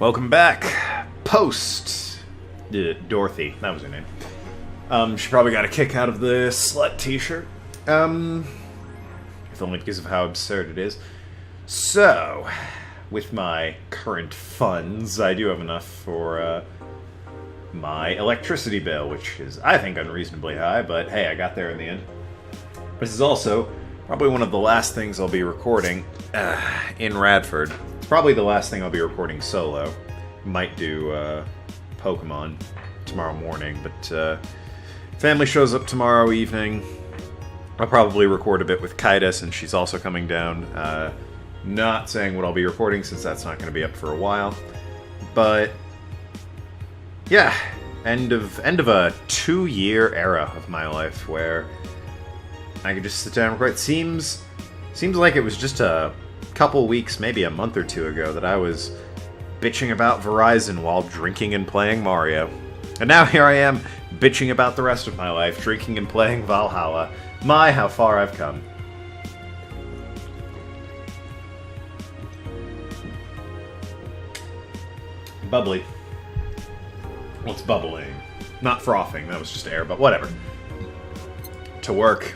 Welcome back. Post Dorothy, that was her name. She probably got a kick out of the slut t-shirt. If only because of how absurd it is. So, with my current funds, I do have enough for my electricity bill, which is, I think, unreasonably high, but hey, I got there in the end. This is also probably one of the last things I'll be recording in Radford. It's probably the last thing I'll be recording solo. Might do Pokemon tomorrow morning, but family shows up tomorrow evening. I'll probably record a bit with Kaida since she's also coming down. Not saying what I'll be recording since that's not going to be up for a while. But yeah, end of a 2-year era of my life where I could just sit down and record. It seems like it was just a couple weeks, maybe a month or two ago, that I was bitching about Verizon while drinking and playing Mario. And now here I am, bitching about the rest of my life, drinking and playing Valhalla. My, how far I've come. Bubbly. Well, it's bubbling. Not frothing, that was just air, but whatever. To work.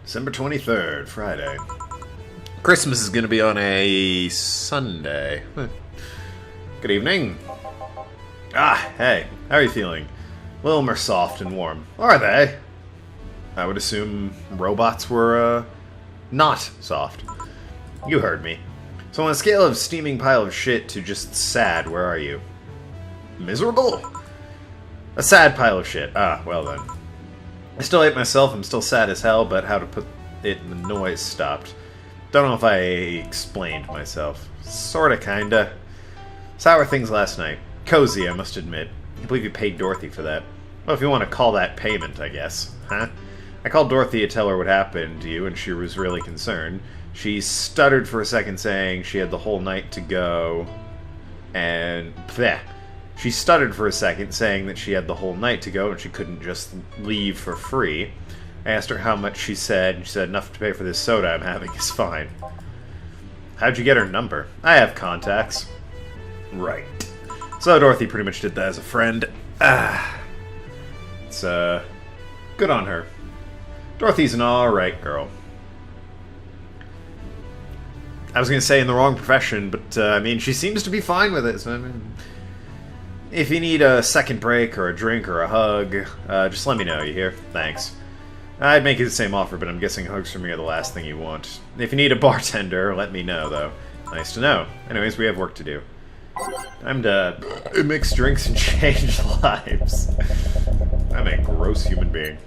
December 23rd, Friday. Christmas is going to be on a Sunday. Good evening. Ah, hey, how are you feeling? A little more soft and warm. Are they? I would assume robots were, not soft. You heard me. So on a scale of steaming pile of shit to just sad, where are you? Miserable? A sad pile of shit. Ah, well then. I still hate myself, I'm still sad as hell, but how to put it, the noise stopped. Don't know if I explained myself. Sorta, kinda. So how were things last night? Cozy, I must admit. I believe you paid Dorothy for that. Well, if you want to call that payment, I guess. Huh? I called Dorothy to tell her what happened to you, and she was really concerned. She stuttered for a second, saying she had the whole night to go, and... bleh. She stuttered for a second, saying that she had the whole night to go, and she couldn't just leave for free. I asked her how much she said, and she said enough to pay for this soda I'm having is fine. How'd you get her number? I have contacts. Right. So Dorothy pretty much did that as a friend. It's, good on her. Dorothy's an alright girl. I was gonna say in the wrong profession, but, I mean, she seems to be fine with it, so, I mean... If you need a second break, or a drink, or a hug, just let me know, you hear? Thanks. I'd make you the same offer, but I'm guessing hugs from me are the last thing you want. If you need a bartender, let me know, though. Nice to know. Anyways, we have work to do. Time to mix drinks and change lives. I'm a gross human being.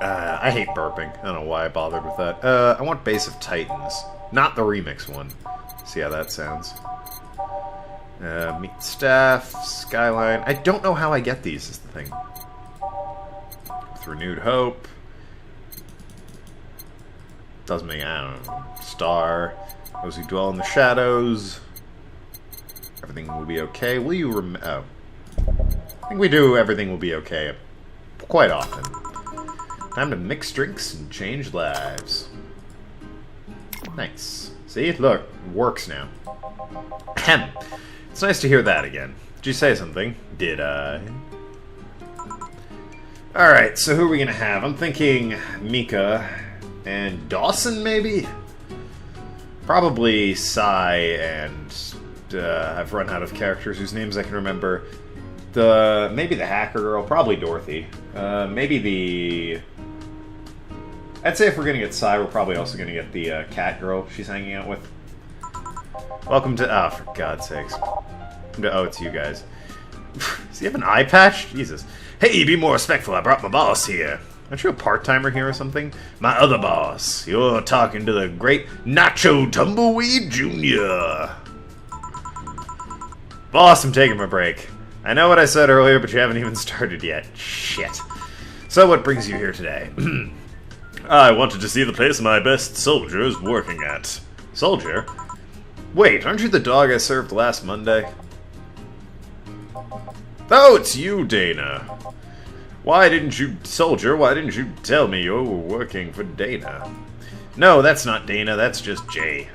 I hate burping. I don't know why I bothered with that. I want Base of Titans. Not the remix one. See how that sounds. Meet staff, Skyline. I don't know how I get these, is the thing. With renewed hope. Doesn't mean, I don't know. Star. Those who dwell in the shadows. Everything will be okay. Will you oh. I think we do everything will be okay quite often. Time to mix drinks and change lives. Nice. See? Look, it works now. Ahem. It's nice to hear that again. Did you say something? Did I? Alright, so who are we gonna have? I'm thinking Mika and Dawson, maybe? Probably Sai and... I've run out of characters whose names I can remember. Maybe the hacker girl, probably Dorothy. Maybe the... I'd say if we're gonna get Sai, we're probably also gonna get the cat girl she's hanging out with. Welcome to... Oh, for God's sakes. Oh, it's you guys. Does he have an eye patch? Jesus. Hey, be more respectful, I brought my boss here. Aren't you a part-timer here or something? My other boss. You're talking to the great Nacho Tumbleweed Jr. Boss, I'm taking my break. I know what I said earlier, but you haven't even started yet. Shit. So what brings you here today? I wanted to see the place my best soldier is working at. Soldier? Wait, aren't you the dog I served last Monday? Oh, it's you, Dana. Why didn't you tell me you were working for Dana? No, that's not Dana, that's just Jay.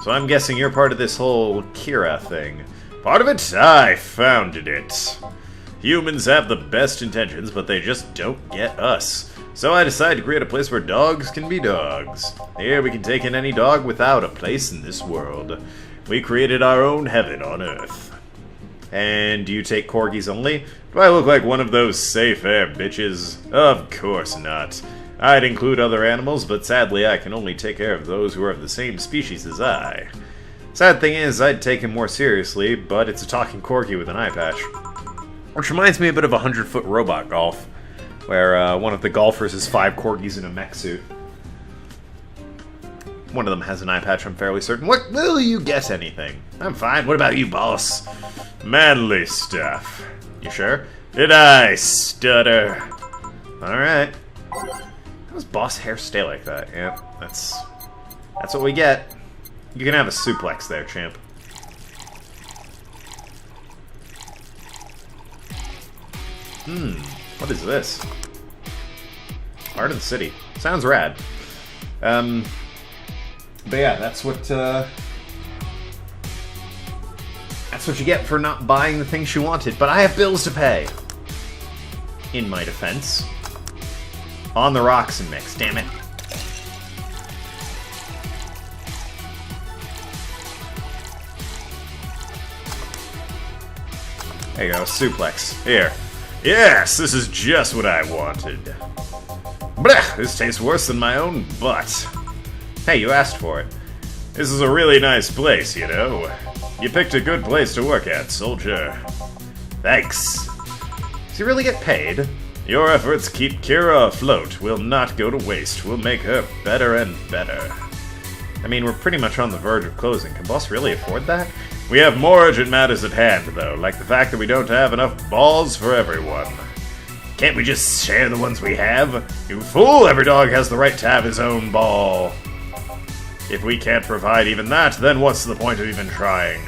So I'm guessing you're part of this whole Kira thing. Part of it? I founded it. Humans have the best intentions, but they just don't get us. So I decided to create a place where dogs can be dogs. Here we can take in any dog without a place in this world. We created our own heaven on Earth. And do you take corgis only? Do I look like one of those safe air bitches? Of course not. I'd include other animals, but sadly I can only take care of those who are of the same species as I. Sad thing is, I'd take him more seriously, but it's a talking corgi with an eye patch. Which reminds me a bit of 100-foot robot golf, where one of the golfers is 5 corgis in a mech suit. One of them has an eye patch, I'm fairly certain. What will you get anything? I'm fine. What about you, boss? Manly stuff. You sure? Did I stutter? Alright. How does boss hair stay like that? Yeah, that's what we get. You can have a suplex there, champ. What is this? Art of the City. Sounds rad. But yeah, that's what you get for not buying the things you wanted. But I have bills to pay. In my defense. On the rocks and mix, damn it. There you go, suplex. Here. Yes, this is just what I wanted. Blech, this tastes worse than my own butt. Hey, you asked for it. This is a really nice place, you know. You picked a good place to work at, soldier. Thanks. Does he really get paid? Your efforts keep Kira afloat. Will not go to waste. We'll make her better and better. I mean, we're pretty much on the verge of closing. Can boss really afford that? We have more urgent matters at hand, though, like the fact that we don't have enough balls for everyone. Can't we just share the ones we have? You fool! Every dog has the right to have his own ball. If we can't provide even that, then what's the point of even trying?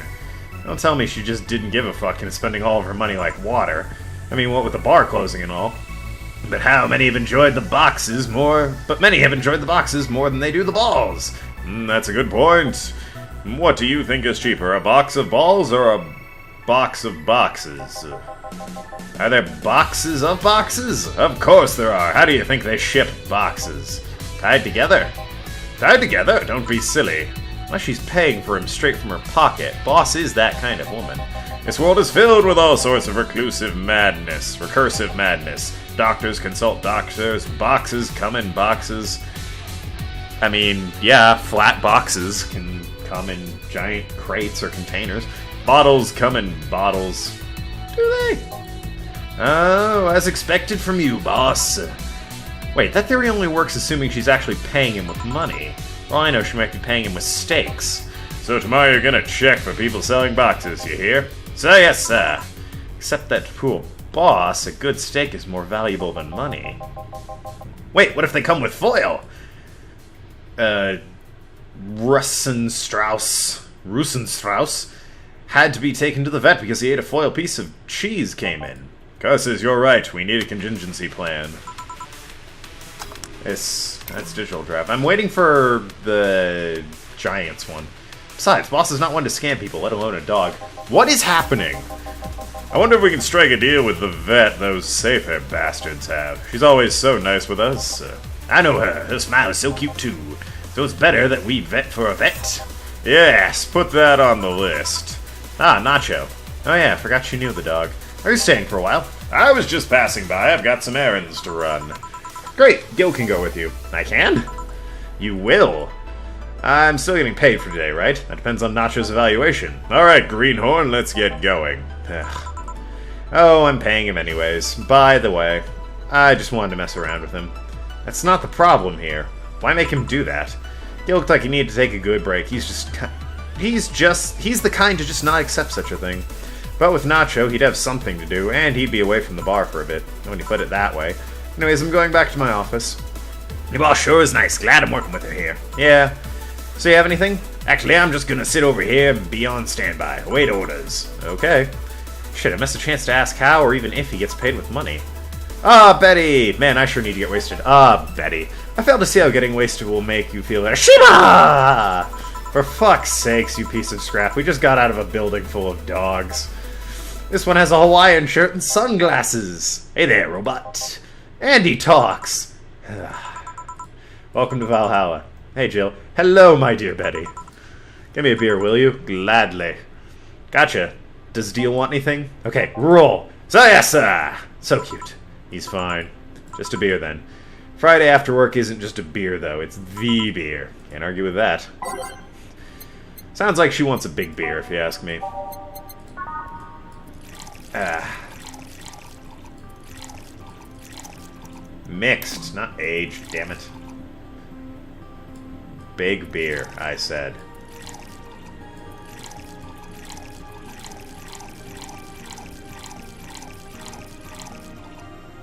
Don't tell me she just didn't give a fuck and is spending all of her money like water. I mean, what with the bar closing and all. But how many have enjoyed the boxes more... But many have enjoyed the boxes more than they do the balls. That's a good point. What do you think is cheaper, a box of balls or a box of boxes? Are there boxes of boxes? Of course there are. How do you think they ship boxes? Tied together? Tied together? Don't be silly. Unless she's paying for him straight from her pocket. Boss is that kind of woman. This world is filled with all sorts of recursive madness. Doctors consult doctors. Boxes come in boxes. I mean, yeah, flat boxes can come in giant crates or containers. Bottles come in bottles. Do they? Oh, as expected from you, boss. Wait, that theory only works assuming she's actually paying him with money. Well, I know she might be paying him with steaks. So tomorrow you're gonna check for people selling boxes, you hear? So yes, sir. Except that, poor boss, a good steak is more valuable than money. Wait, what if they come with foil? Russenstrauss had to be taken to the vet because he ate a foil piece of cheese came in. Curses, you're right. We need a contingency plan. That's digital draft. I'm waiting for the Giants one. Besides, boss is not one to scam people, let alone a dog. What is happening? I wonder if we can strike a deal with the vet those safe-hair bastards have. She's always so nice with us. I know her. Her smile is so cute, too. So it's better that we vet for a vet. Yes, put that on the list. Ah, Nacho. Oh yeah, I forgot you knew the dog. Are you staying for a while? I was just passing by. I've got some errands to run. Great, Gil can go with you. I can? You will? I'm still getting paid for today, right? That depends on Nacho's evaluation. Alright, Greenhorn, let's get going. Ugh. Oh, I'm paying him anyways. By the way, I just wanted to mess around with him. That's not the problem here. Why make him do that? He looked like he needed to take a good break. He's the kind to just not accept such a thing. But with Nacho, he'd have something to do, and he'd be away from the bar for a bit, when you put it that way. Anyways, I'm going back to my office. Your boss sure is nice. Glad I'm working with her here. Yeah. So you have anything? Actually, I'm just gonna sit over here and be on standby. Await orders. Okay. Shit, I missed a chance to ask how or even if he gets paid with money. Ah, Betty! Man, I sure need to get wasted. Ah, Betty. I failed to see how getting wasted will make you feel there. Shiba! For fuck's sakes, you piece of scrap. We just got out of a building full of dogs. This one has a Hawaiian shirt and sunglasses. Hey there, robot. And he talks. Welcome to Valhalla. Hey, Jill. Hello, my dear Betty. Give me a beer, will you? Gladly. Gotcha. Does Deal want anything? Okay, roll. So yes, sir. So cute. He's fine. Just a beer, then. Friday after work isn't just a beer, though. It's the beer. Can't argue with that. Sounds like she wants a big beer, if you ask me. Mixed, not aged, damn it. Big beer, I said.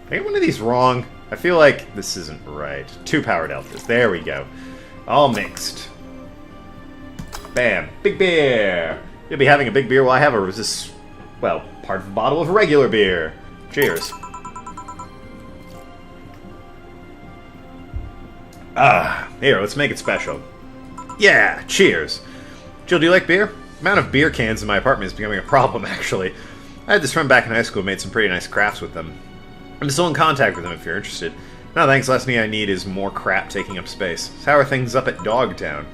I get one of these wrong. I feel like this isn't right. 2 power deltas. There we go. All mixed. Bam. Big beer. You'll be having a big beer while I have a resist. Well, part of a bottle of regular beer. Cheers. Here, let's make it special. Yeah, cheers. Jill, do you like beer? The amount of beer cans in my apartment is becoming a problem, actually. I had this friend back in high school who made some pretty nice crafts with them. I'm still in contact with them if you're interested. No thanks, last thing I need is more crap taking up space. So how are things up at Dogtown?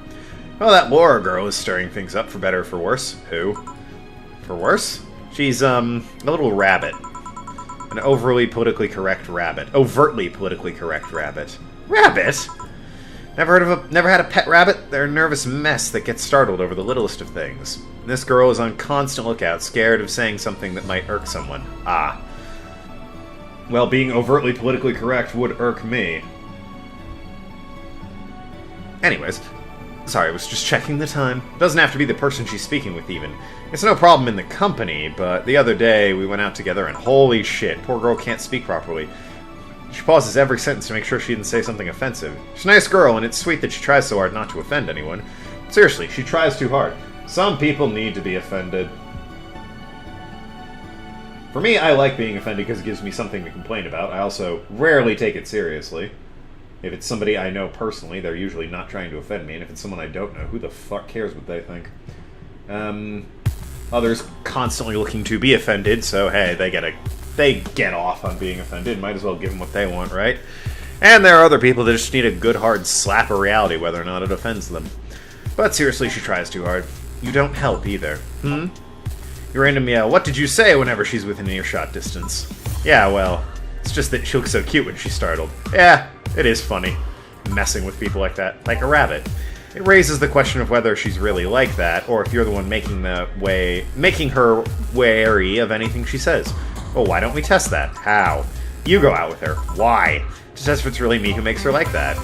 Well, that Laura girl is stirring things up for better or for worse. Who? For worse? She's, a little rabbit. An overly politically correct rabbit. Overtly politically correct rabbit. Rabbit? Never had a pet rabbit? They're a nervous mess that gets startled over the littlest of things. And this girl is on constant lookout, scared of saying something that might irk someone. Ah. Well, being overtly politically correct would irk me. Anyways, sorry, I was just checking the time. It doesn't have to be the person she's speaking with, even. It's no problem in the company, but the other day we went out together and holy shit, poor girl can't speak properly. She pauses every sentence to make sure she didn't say something offensive. She's a nice girl, and it's sweet that she tries so hard not to offend anyone. Seriously, she tries too hard. Some people need to be offended. For me, I like being offended because it gives me something to complain about. I also rarely take it seriously. If it's somebody I know personally, they're usually not trying to offend me, and if it's someone I don't know, who the fuck cares what they think? Others constantly looking to be offended, so hey, they get off on being offended. Might as well give them what they want, right? And there are other people that just need a good hard slap of reality, whether or not it offends them. But seriously, she tries too hard. You don't help either. You random yell, what did you say, whenever she's within earshot distance? Yeah, well, it's just that she looks so cute when she's startled. Yeah, it is funny. Messing with people like that, like a rabbit. It raises the question of whether she's really like that, or if you're the one making her wary of anything she says. Well, why don't we test that? How? You go out with her. Why? To test if it's really me who makes her like that.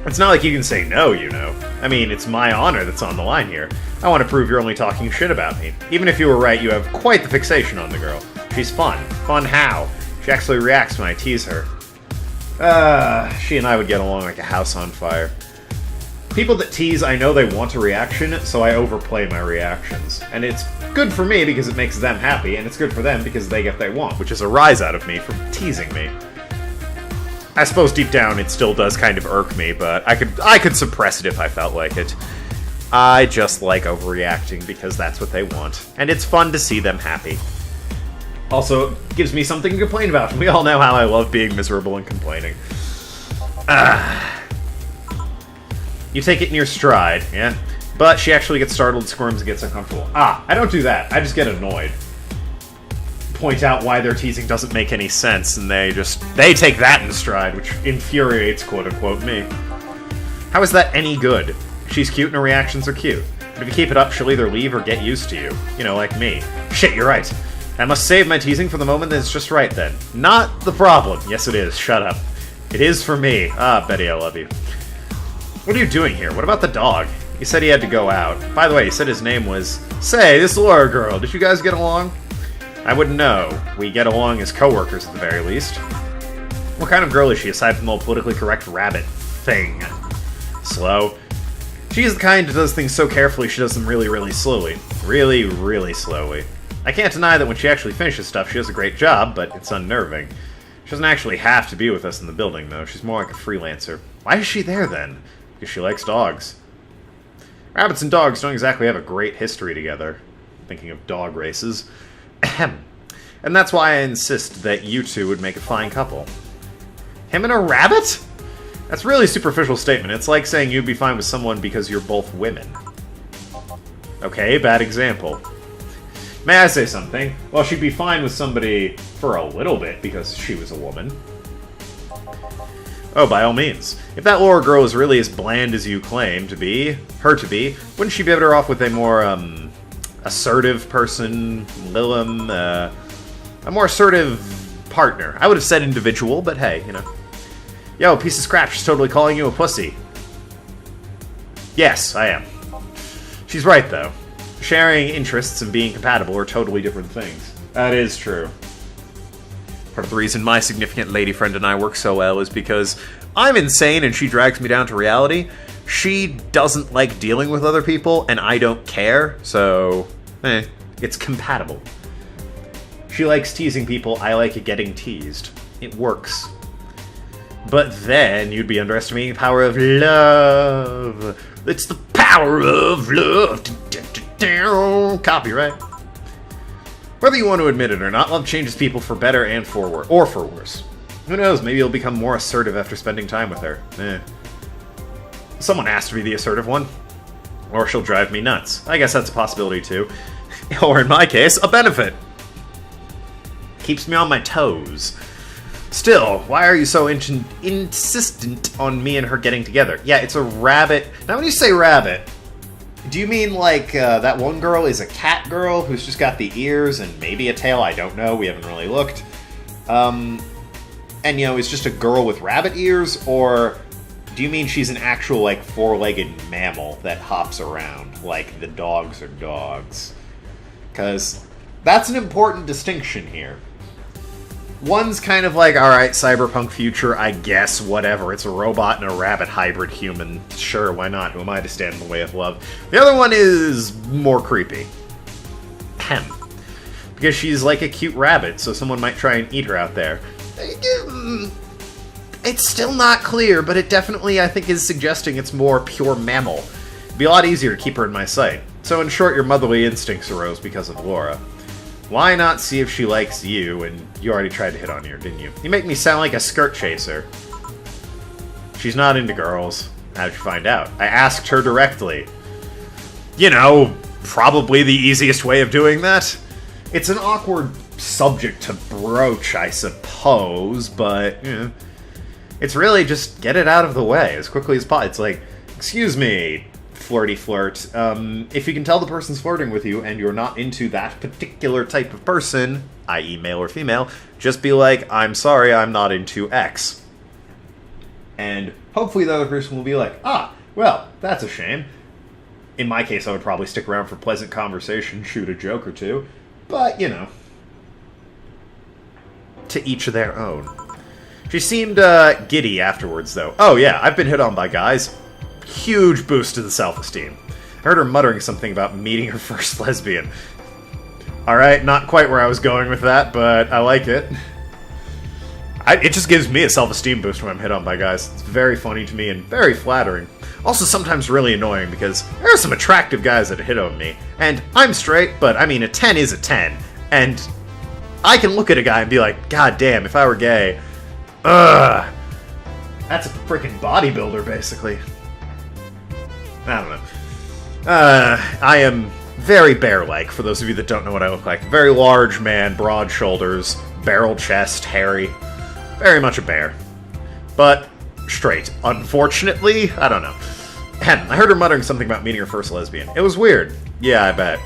It's not like you can say no, you know. I mean, it's my honor that's on the line here. I want to prove you're only talking shit about me. Even if you were right, you have quite the fixation on the girl. She's fun. Fun how? She actually reacts when I tease her. She and I would get along like a house on fire. People that tease, I know they want a reaction, so I overplay my reactions. And it's good for me because it makes them happy, and it's good for them because they get what they want, which is a rise out of me for teasing me. I suppose deep down it still does kind of irk me, but I could suppress it if I felt like it. I just like overreacting because that's what they want, and it's fun to see them happy. Also, it gives me something to complain about. We all know how I love being miserable and complaining. You take it in your stride, yeah? But she actually gets startled, squirms, and gets uncomfortable. I don't do that. I just get annoyed. Point out why their teasing doesn't make any sense, and they take that in stride, which infuriates, quote-unquote, me. How is that any good? She's cute and her reactions are cute. But if you keep it up, she'll either leave or get used to you. You know, like me. Shit, you're right. I must save my teasing for the moment that's just right then. Not the problem. Yes, it is. Shut up. It is for me. Betty, I love you. What are you doing here? What about the dog? He said he had to go out. By the way, he said his name was... Say, this Laura girl, did you guys get along? I wouldn't know. We get along as co-workers at the very least. What kind of girl is she, aside from the old politically correct rabbit thing? Slow. She's the kind that does things so carefully she does them really, really slowly. Really, really slowly. I can't deny that when she actually finishes stuff, she does a great job, but it's unnerving. She doesn't actually have to be with us in the building, though. She's more like a freelancer. Why is she there, then? Because she likes dogs. Rabbits and dogs don't exactly have a great history together. Thinking of dog races. Ahem. And that's why I insist that you two would make a fine couple. Him and a rabbit? That's a really superficial statement. It's like saying you'd be fine with someone because you're both women. Okay, bad example. May I say something? Well, she'd be fine with somebody for a little bit because she was a woman. Oh, by all means. If that Laura girl is really as bland as you claim to be, wouldn't she be better off with a more, assertive person, Lilum, a more assertive partner? I would have said individual, but hey, you know. Yo, piece of scrap, she's totally calling you a pussy. Yes, I am. She's right, though. Sharing interests and being compatible are totally different things. That is true. Part of the reason my significant lady friend and I work so well is because I'm insane and she drags me down to reality. She doesn't like dealing with other people, and I don't care, so, it's compatible. She likes teasing people, I like getting teased. It works. But then you'd be underestimating the power of love. It's the power of love. Copyright. Whether you want to admit it or not, love changes people for better and for worse. Or for worse. Who knows, maybe you'll become more assertive after spending time with her. Someone has to be the assertive one. Or she'll drive me nuts. I guess that's a possibility too. Or in my case, a benefit. Keeps me on my toes. Still, why are you so insistent on me and her getting together? Yeah, it's a rabbit. Now when you say rabbit, do you mean like that one girl is a cat girl who's just got the ears and maybe a tail? I don't know. We haven't really looked. And, you know, is just a girl with rabbit ears? Or do you mean she's an actual, like, four-legged mammal that hops around like the dogs are dogs? Because that's an important distinction here. One's kind of like, alright, cyberpunk future, I guess, whatever. It's a robot and a rabbit hybrid human. Sure, why not? Who am I to stand in the way of love? The other one is more creepy. Ahem. Because she's like a cute rabbit, so someone might try and eat her out there. It's still not clear, but it definitely, I think, is suggesting it's more pure mammal. It'd be a lot easier to keep her in my sight. So in short, your motherly instincts arose because of Laura. Why not see if she likes you, and you already tried to hit on her, didn't you? You make me sound like a skirt chaser. She's not into girls. How did you find out? I asked her directly. You know, probably the easiest way of doing that. It's an awkward subject to broach, I suppose, but, you know, it's really just get it out of the way as quickly as possible. It's like, excuse me, flirty flirt. If you can tell the person's flirting with you and you're not into that particular type of person, i.e. male or female, just be like, I'm sorry, I'm not into X. And hopefully the other person will be like, ah, well, that's a shame. In my case, I would probably stick around for pleasant conversation, shoot a joke or two. But, you know, to each their own. She seemed giddy afterwards, though. Oh yeah, I've been hit on by guys. Huge boost to the self-esteem. I heard her muttering something about meeting her first lesbian. Alright, not quite where I was going with that, but I like it. It just gives me a self-esteem boost when I'm hit on by guys. It's very funny to me and very flattering. Also sometimes really annoying because there are some attractive guys that hit on me. And I'm straight, but I mean, a 10 is a 10. And I can look at a guy and be like, God damn, if I were gay, ugh. That's a freaking bodybuilder, basically. I don't know. I am very bear-like, for those of you that don't know what I look like. Very large man, broad shoulders, barrel chest, hairy. Very much a bear. But straight. Unfortunately, I don't know. I heard her muttering something about meeting her first lesbian. It was weird. Yeah, I bet.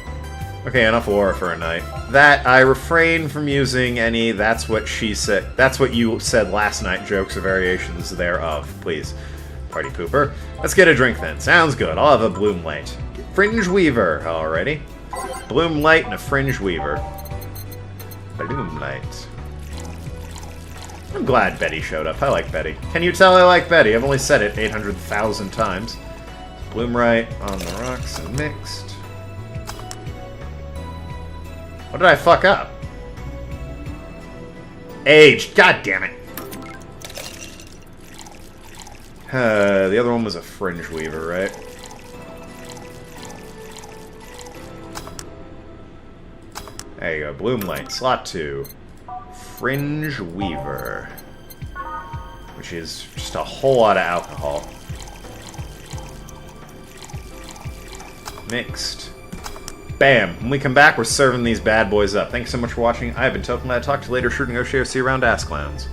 Okay, enough Laura for a night. That, I refrain from using any that's what she said, that's what you said last night jokes or variations thereof, please. Party pooper. Let's get a drink then. Sounds good. I'll have a Bloom Light. Fringe Weaver, alrighty. Bloom Light and a Fringe Weaver. Bloom Light. I'm glad Betty showed up. I like Betty. Can you tell I like Betty? I've only said it 800,000 times. Bloom Right on the rocks and mixed. What did I fuck up? Aged. God damn it. The other one was a Fringe Weaver, right? There you go. Bloom Light. Slot 2. Fringe Weaver. Which is just a whole lot of alcohol. Mixed. Bam! When we come back, we're serving these bad boys up. Thanks so much for watching. I have been Token. I'll talk to you later. Sure to negotiate. See you around, Ass Clowns.